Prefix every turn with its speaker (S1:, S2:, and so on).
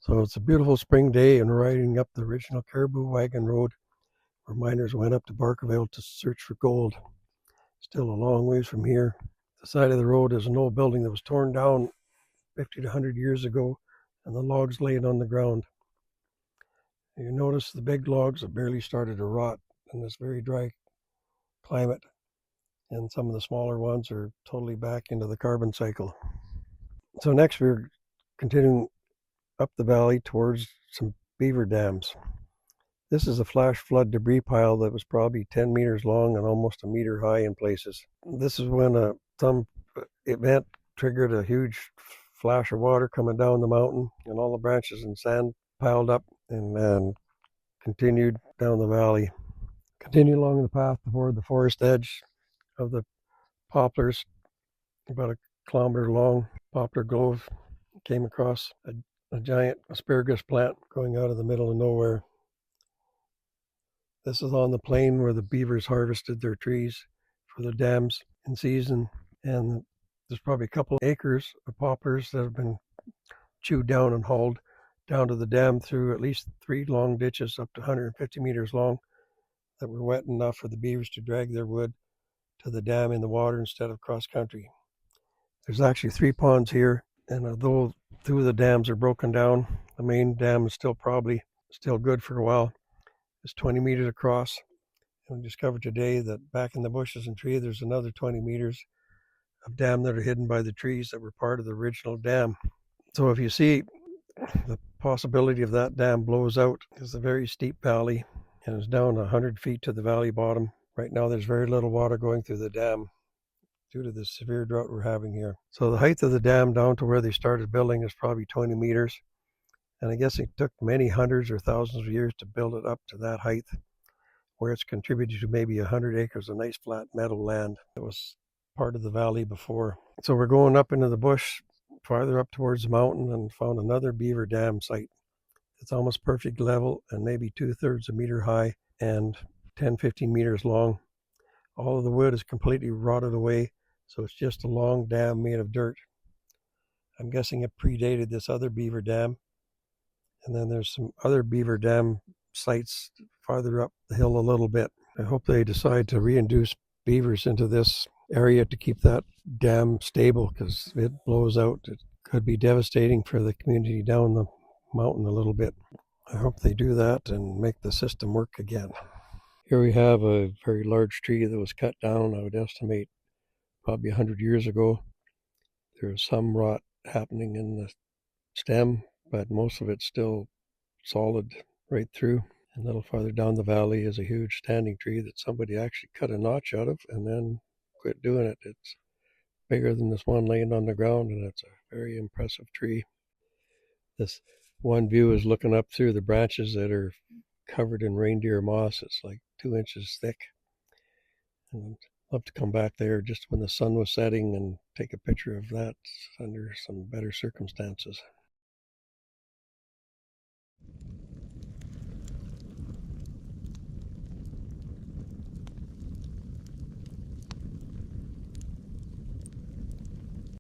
S1: So it's a beautiful spring day, and we're riding up the original Caribou Wagon Road where miners went up to Barkerville to search for gold. Still a long ways from here. The side of the road is an old building that was torn down 50 to 100 years ago, and the logs laid on the ground. You notice the big logs have barely started to rot in this very dry climate, and some of the smaller ones are totally back into the carbon cycle. So next we're continuing up the valley towards some beaver dams. This is a flash flood debris pile that was probably 10 meters long and almost a meter high in places. This is when some event triggered a huge flash of water coming down the mountain, and all the branches and sand piled up and continued down the valley. Continue along the path toward the forest edge of the poplars, about a kilometer long poplar grove. Came across a giant asparagus plant going out of the middle of nowhere. This is on the plain where the beavers harvested their trees for the dams in season, and there's probably a couple acres of poplars that have been chewed down and hauled down to the dam through at least 3 long ditches up to 150 meters long that were wet enough for the beavers to drag their wood to the dam in the water instead of cross country. There's actually 3 ponds here, and although 2 of the dams are broken down, the main dam is probably still good for a while. It's 20 meters across, and we discovered today that back in the bushes and trees there's another 20 meters of dam that are hidden by the trees that were part of the original dam. So if you see the possibility of that dam blows out, it's a very steep valley and it's down 100 feet to the valley bottom. Right now there's very little water going through the dam due to the severe drought we're having here. So the height of the dam down to where they started building is probably 20 meters. And I guess it took many hundreds or thousands of years to build it up to that height, where it's contributed to maybe 100 acres of nice flat meadowland that was part of the valley before. So we're going up into the bush, farther up towards the mountain, and found another beaver dam site. It's almost perfect level and maybe 2/3 a meter high and 10-15 meters long. All of the wood is completely rotted away, so it's just a long dam made of dirt. I'm guessing it predated this other beaver dam. And then there's some other beaver dam sites farther up the hill a little bit. I hope they decide to reintroduce beavers into this area to keep that dam stable, because if it blows out, it could be devastating for the community down the mountain a little bit. I hope they do that and make the system work again. Here we have a very large tree that was cut down, I would estimate probably 100 years ago. There's some rot happening in the stem, but most of it's still solid right through. And a little farther down the valley is a huge standing tree that somebody actually cut a notch out of and then quit doing it. It's bigger than this one laying on the ground, and it's a very impressive tree. This one view is looking up through the branches that are covered in reindeer moss. It's like 2 inches thick. And I'd love to come back there just when the sun was setting and take a picture of that under some better circumstances.